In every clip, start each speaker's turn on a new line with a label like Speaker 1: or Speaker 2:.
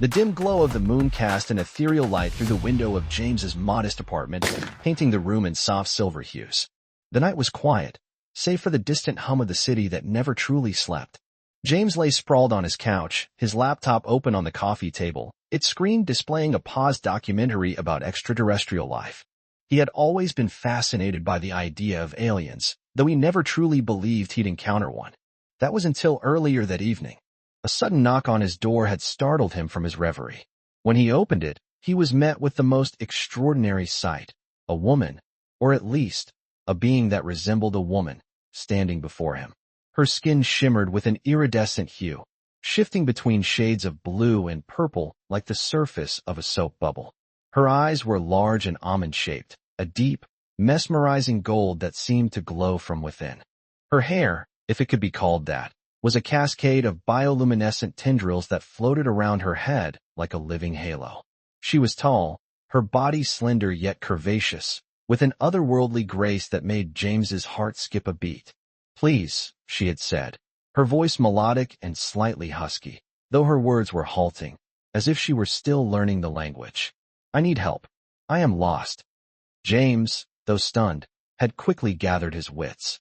Speaker 1: The dim glow of the moon cast an ethereal light through the window of James's modest apartment, painting the room in soft silver hues. The night was quiet, save for the distant hum of the city that never truly slept. James lay sprawled on his couch, his laptop open on the coffee table, its screen displaying a paused documentary about extraterrestrial life. He had always been fascinated by the idea of aliens, though he never truly believed he'd encounter one. That was until earlier that evening. A sudden knock on his door had startled him from his reverie. When he opened it, he was met with the most extraordinary sight. A woman, or at least, a being that resembled a woman, standing before him. Her skin shimmered with an iridescent hue, shifting between shades of blue and purple like the surface of a soap bubble. Her eyes were large and almond-shaped, a deep, mesmerizing gold that seemed to glow from within. Her hair, if it could be called that, was a cascade of bioluminescent tendrils that floated around her head like a living halo. She was tall, her body slender yet curvaceous, with an otherworldly grace that made James's heart skip a beat. "Please," she had said, her voice melodic and slightly husky, though her words were halting, as if she were still learning the language. "I need help. I am lost." James, though stunned, had quickly gathered his wits.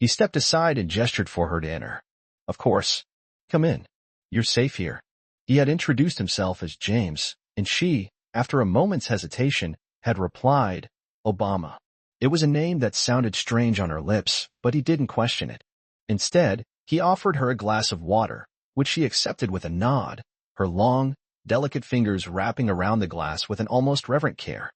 Speaker 1: He stepped aside and gestured for her to enter. "Of course. Come in. You're safe here." He had introduced himself as James, and she, after a moment's hesitation, had replied, "Obama." It was a name that sounded strange on her lips, but he didn't question it. Instead, he offered her a glass of water, which she accepted with a nod, her long, delicate fingers wrapping around the glass with an almost reverent care.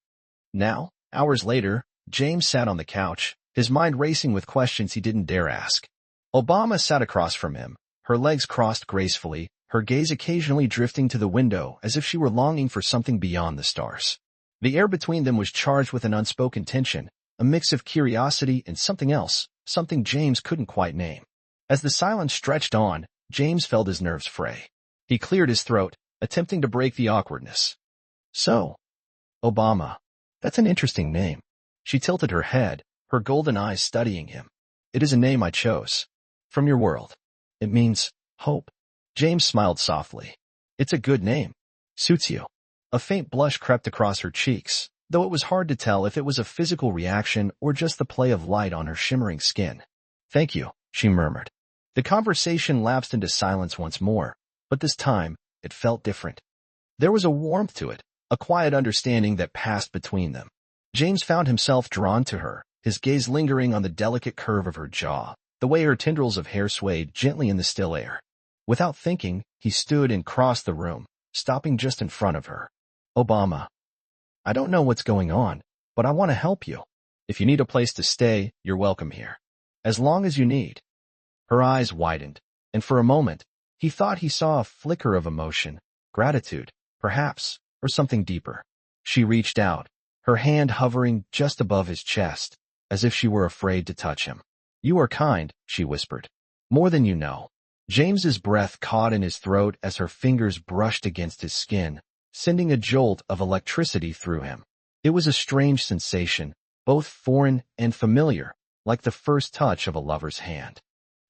Speaker 1: Now, hours later, James sat on the couch, his mind racing with questions he didn't dare ask. Obama sat across from him, her legs crossed gracefully, her gaze occasionally drifting to the window as if she were longing for something beyond the stars. The air between them was charged with an unspoken tension, a mix of curiosity and something else, something James couldn't quite name. As the silence stretched on, James felt his nerves fray. He cleared his throat, attempting to break the awkwardness. "So, Obama, that's an interesting name." She tilted her head, her golden eyes studying him. "It is a name I chose. From your world. It means hope." James smiled softly. "It's a good name. Suits you." A faint blush crept across her cheeks, though it was hard to tell if it was a physical reaction or just the play of light on her shimmering skin. "Thank you," she murmured. The conversation lapsed into silence once more, but this time, it felt different. There was a warmth to it, a quiet understanding that passed between them. James found himself drawn to her, his gaze lingering on the delicate curve of her jaw, the way her tendrils of hair swayed gently in the still air. Without thinking, he stood and crossed the room, stopping just in front of her. "Obama, I don't know what's going on, but I want to help you. If you need a place to stay, you're welcome here. As long as you need." Her eyes widened, and for a moment, he thought he saw a flicker of emotion, gratitude, perhaps, or something deeper. She reached out, her hand hovering just above his chest, as if she were afraid to touch him. "You are kind," she whispered. "More than you know." James's breath caught in his throat as her fingers brushed against his skin, sending a jolt of electricity through him. It was a strange sensation, both foreign and familiar, like the first touch of a lover's hand.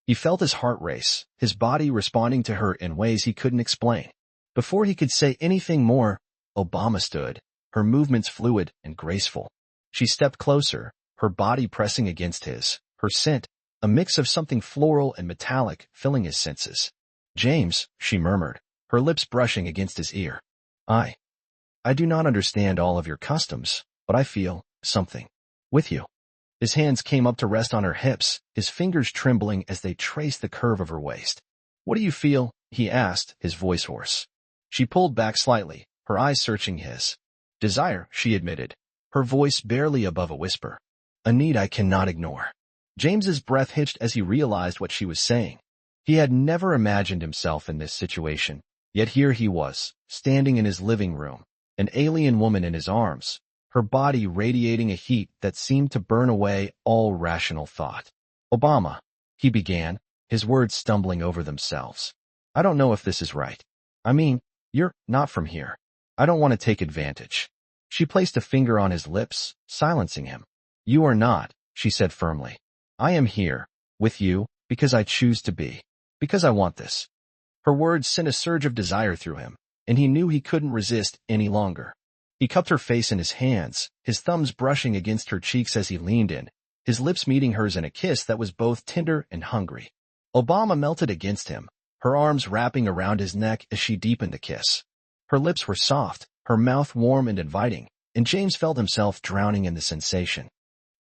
Speaker 1: He felt his heart race, his body responding to her in ways he couldn't explain. Before he could say anything more, Obama stood, her movements fluid and graceful. She stepped closer, her body pressing against his, her scent, a mix of something floral and metallic, filling his senses. "James," she murmured, her lips brushing against his ear. I do not understand all of your customs, but I feel something with you." His hands came up to rest on her hips, his fingers trembling as they traced the curve of her waist. "What do you feel?" he asked, his voice hoarse. She pulled back slightly, her eyes searching his. "Desire," she admitted, her voice barely above a whisper. "A need I cannot ignore." James's breath hitched as he realized what she was saying. He had never imagined himself in this situation, yet here he was, standing in his living room, an alien woman in his arms, her body radiating a heat that seemed to burn away all rational thought. "Obama," he began, his words stumbling over themselves. "I don't know if this is right. I mean, you're not from here. I don't want to take advantage." She placed a finger on his lips, silencing him. "You are not," she said firmly. "I am here, with you, because I choose to be. Because I want this." Her words sent a surge of desire through him, and he knew he couldn't resist any longer. He cupped her face in his hands, his thumbs brushing against her cheeks as he leaned in, his lips meeting hers in a kiss that was both tender and hungry. Obama melted against him, her arms wrapping around his neck as she deepened the kiss. Her lips were soft, her mouth warm and inviting, and James felt himself drowning in the sensation.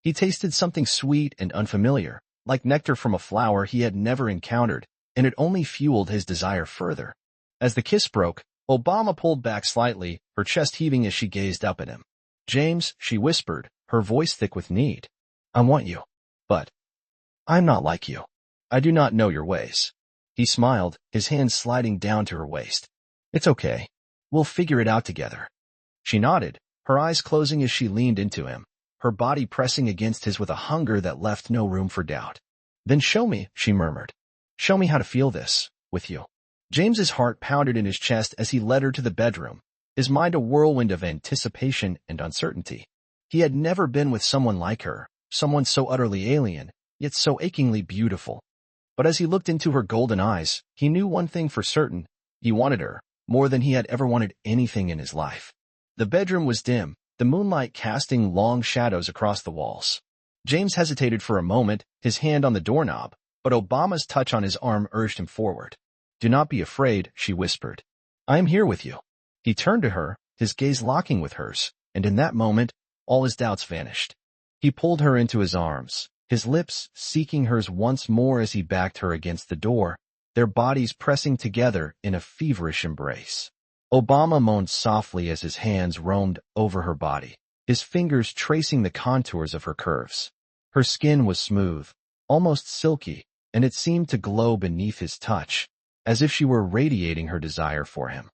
Speaker 1: He tasted something sweet and unfamiliar, like nectar from a flower he had never encountered, and it only fueled his desire further. As the kiss broke, Obama pulled back slightly, her chest heaving as she gazed up at him. "James," she whispered, her voice thick with need. "I want you. But I'm not like you. I do not know your ways." He smiled, his hands sliding down to her waist. "It's okay. We'll figure it out together." She nodded, her eyes closing as she leaned into him, her body pressing against his with a hunger that left no room for doubt. "Then show me," she murmured. "Show me how to feel this, with you." James's heart pounded in his chest as he led her to the bedroom, his mind a whirlwind of anticipation and uncertainty. He had never been with someone like her, someone so utterly alien, yet so achingly beautiful. But as he looked into her golden eyes, he knew one thing for certain: he wanted her, more than he had ever wanted anything in his life. The bedroom was dim, the moonlight casting long shadows across the walls. James hesitated for a moment, his hand on the doorknob, but Obama's touch on his arm urged him forward. "Do not be afraid," she whispered. "I am here with you." He turned to her, his gaze locking with hers, and in that moment, all his doubts vanished. He pulled her into his arms, his lips seeking hers once more as he backed her against the door, their bodies pressing together in a feverish embrace. Obama moaned softly as his hands roamed over her body, his fingers tracing the contours of her curves. Her skin was smooth, almost silky, and it seemed to glow beneath his touch, as if she were radiating her desire for him.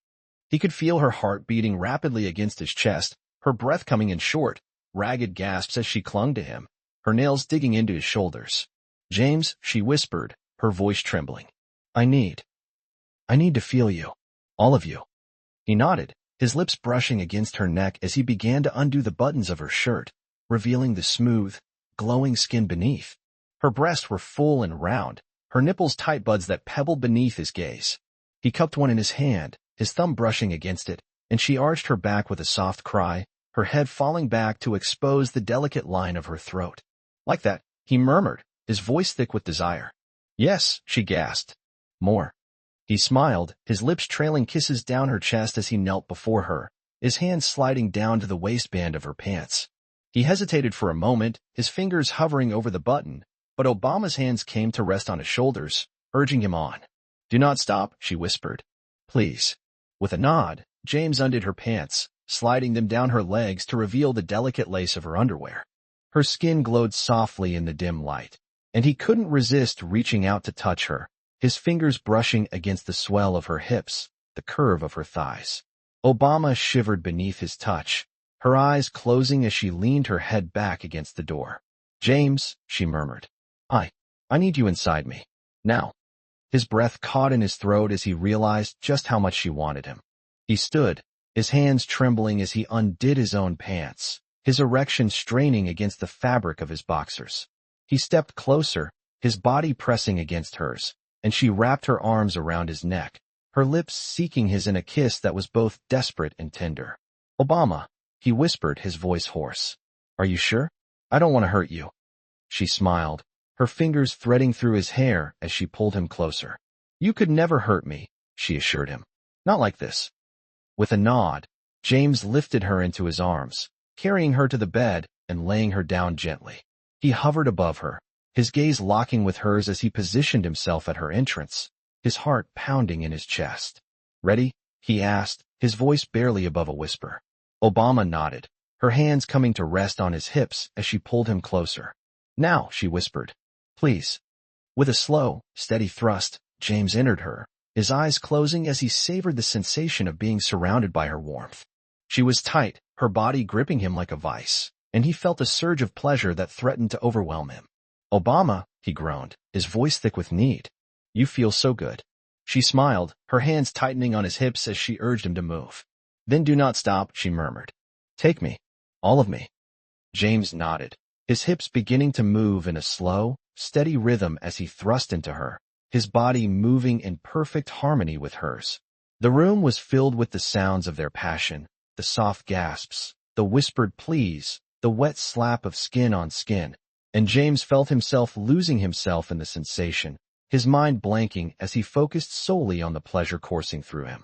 Speaker 1: He could feel her heart beating rapidly against his chest, her breath coming in short, ragged gasps as she clung to him, her nails digging into his shoulders. "James," she whispered, her voice trembling. I need to feel you. All of you." He nodded, his lips brushing against her neck as he began to undo the buttons of her shirt, revealing the smooth, glowing skin beneath. Her breasts were full and round, her nipples tight buds that pebbled beneath his gaze. He cupped one in his hand, his thumb brushing against it, and she arched her back with a soft cry, her head falling back to expose the delicate line of her throat. "Like that," he murmured, his voice thick with desire. "Yes," she gasped. "More." He smiled, his lips trailing kisses down her chest as he knelt before her, his hands sliding down to the waistband of her pants. He hesitated for a moment, his fingers hovering over the button, but Obama's hands came to rest on his shoulders, urging him on. "Do not stop," she whispered. "Please." With a nod, James undid her pants, sliding them down her legs to reveal the delicate lace of her underwear. Her skin glowed softly in the dim light, and he couldn't resist reaching out to touch her, his fingers brushing against the swell of her hips, the curve of her thighs. Obama shivered beneath his touch, her eyes closing as she leaned her head back against the door. "James," she murmured. I need you inside me. Now." His breath caught in his throat as he realized just how much she wanted him. He stood, his hands trembling as he undid his own pants, his erection straining against the fabric of his boxers. He stepped closer, his body pressing against hers, and she wrapped her arms around his neck, her lips seeking his in a kiss that was both desperate and tender. "Obama," he whispered, his voice hoarse. "Are you sure? I don't want to hurt you." She smiled, her fingers threading through his hair as she pulled him closer. "You could never hurt me," she assured him. "Not like this." With a nod, James lifted her into his arms, carrying her to the bed and laying her down gently. He hovered above her, his gaze locking with hers as he positioned himself at her entrance, his heart pounding in his chest. "Ready?" he asked, his voice barely above a whisper. Obama nodded, her hands coming to rest on his hips as she pulled him closer. "Now," she whispered. "Please." With a slow, steady thrust, James entered her, his eyes closing as he savored the sensation of being surrounded by her warmth. She was tight, her body gripping him like a vice, and he felt a surge of pleasure that threatened to overwhelm him. "Obama," he groaned, his voice thick with need. "You feel so good." She smiled, her hands tightening on his hips as she urged him to move. "Then do not stop," she murmured. "Take me. All of me." James nodded, his hips beginning to move in a slow, steady rhythm as he thrust into her, his body moving in perfect harmony with hers. The room was filled with the sounds of their passion, the soft gasps, the whispered pleas, the wet slap of skin on skin, and James felt himself losing himself in the sensation, his mind blanking as he focused solely on the pleasure coursing through him.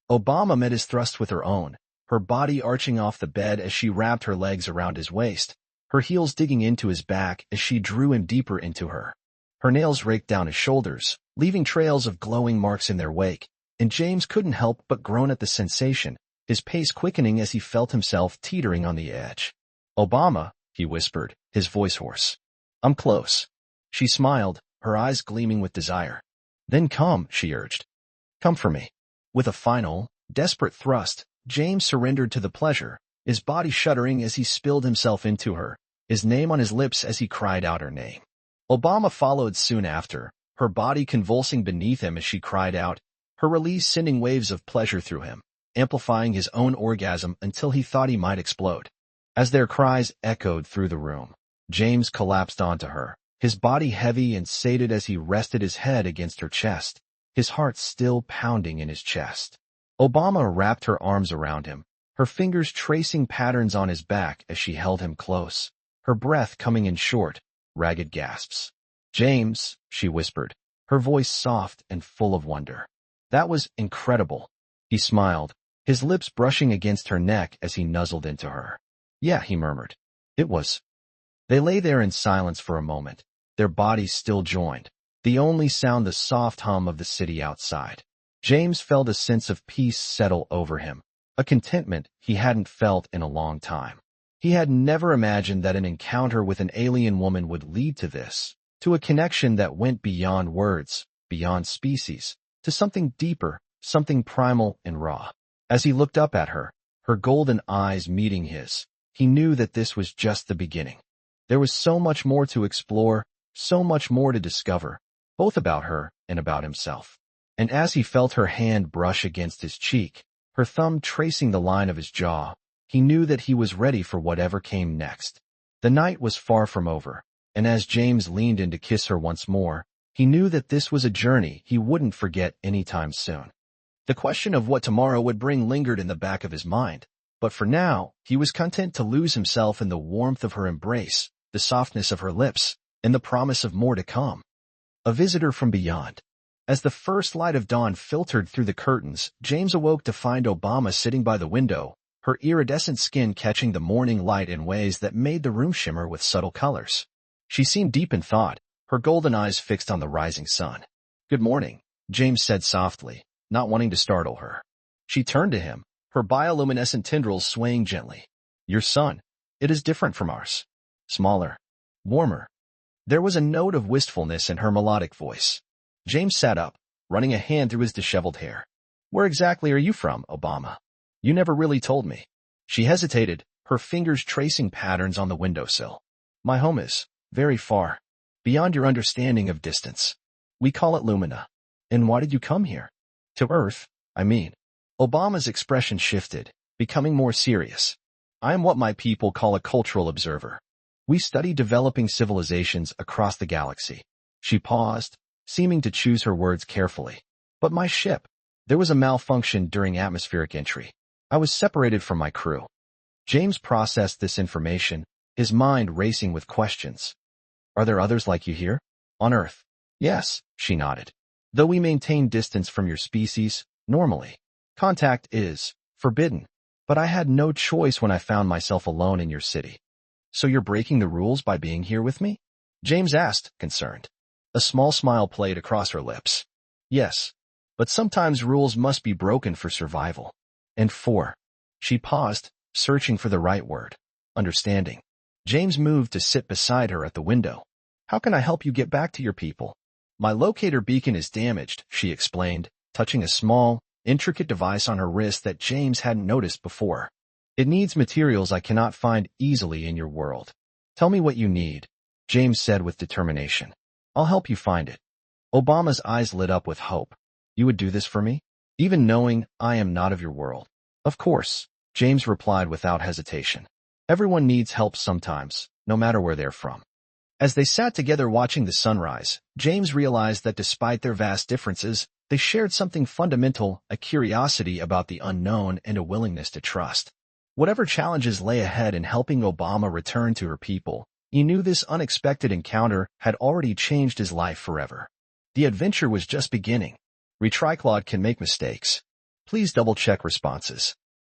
Speaker 1: Obama met his thrust with her own, her body arching off the bed as she wrapped her legs around his waist, her heels digging into his back as she drew him deeper into her. Her nails raked down his shoulders, leaving trails of glowing marks in their wake, and James couldn't help but groan at the sensation, his pace quickening as he felt himself teetering on the edge. "Obama," he whispered, his voice hoarse. "I'm close." She smiled, her eyes gleaming with desire. "Then come," she urged. "Come for me." With a final, desperate thrust, James surrendered to the pleasure, his body shuddering as he spilled himself into her, his name on his lips as he cried out her name. Obama followed soon after, her body convulsing beneath him as she cried out, her release sending waves of pleasure through him, amplifying his own orgasm until he thought he might explode. As their cries echoed through the room, James collapsed onto her, his body heavy and sated as he rested his head against her chest, his heart still pounding in his chest. Obama wrapped her arms around him, her fingers tracing patterns on his back as she held him close, her breath coming in short, ragged gasps. "James," she whispered, her voice soft and full of wonder. "That was incredible." He smiled, his lips brushing against her neck as he nuzzled into her. "Yeah," he murmured. "It was." They lay there in silence for a moment, their bodies still joined, the only sound the soft hum of the city outside. James felt a sense of peace settle over him, a contentment he hadn't felt in a long time. He had never imagined that an encounter with an alien woman would lead to this, to a connection that went beyond words, beyond species, to something deeper, something primal and raw. As he looked up at her, her golden eyes meeting his, he knew that this was just the beginning. There was so much more to explore, so much more to discover, both about her and about himself. And as he felt her hand brush against his cheek, her thumb tracing the line of his jaw, he knew that he was ready for whatever came next. The night was far from over, and as James leaned in to kiss her once more, he knew that this was a journey he wouldn't forget anytime soon. The question of what tomorrow would bring lingered in the back of his mind, but for now, he was content to lose himself in the warmth of her embrace, the softness of her lips, and the promise of more to come. A visitor from beyond. As the first light of dawn filtered through the curtains, James awoke to find Obama sitting by the window, her iridescent skin catching the morning light in ways that made the room shimmer with subtle colors. She seemed deep in thought, her golden eyes fixed on the rising sun. "Good morning," James said softly, not wanting to startle her. She turned to him, her bioluminescent tendrils swaying gently. "Your sun. It is different from ours. Smaller. Warmer." There was a note of wistfulness in her melodic voice. James sat up, running a hand through his disheveled hair. "Where exactly are you from, Obama? You never really told me." She hesitated, her fingers tracing patterns on the windowsill. "My home is very far, beyond your understanding of distance. We call it Lumina." "And why did you come here?" "To Earth, I mean." Obama's expression shifted, becoming more serious. "I am what my people call a cultural observer. We study developing civilizations across the galaxy." She paused, seeming to choose her words carefully. "But my ship, there was a malfunction during atmospheric entry. I was separated from my crew." James processed this information, his mind racing with questions. "Are there others like you here? On Earth?" "Yes," she nodded. "Though we maintain distance from your species, normally. Contact is forbidden. But I had no choice when I found myself alone in your city." "So you're breaking the rules by being here with me?" James asked, concerned. A small smile played across her lips. "Yes, but sometimes rules must be broken for survival." "And for?" She paused, searching for the right word. "Understanding." James moved to sit beside her at the window. "How can I help you get back to your people?" "My locator beacon is damaged," she explained, touching a small, intricate device on her wrist that James hadn't noticed before. "It needs materials I cannot find easily in your world." "Tell me what you need," James said with determination. "I'll help you find it." Obama's eyes lit up with hope. "You would do this for me? Even knowing I am not of your world?" "Of course," James replied without hesitation. "Everyone needs help sometimes, no matter where they're from." As they sat together watching the sunrise, James realized that despite their vast differences, They shared something fundamental, a curiosity about the unknown and a willingness to trust. Whatever challenges lay ahead in helping Obama return to her people, he knew this unexpected encounter had already changed his life forever. The adventure was just beginning. Retriclod can make mistakes. Please double-check responses.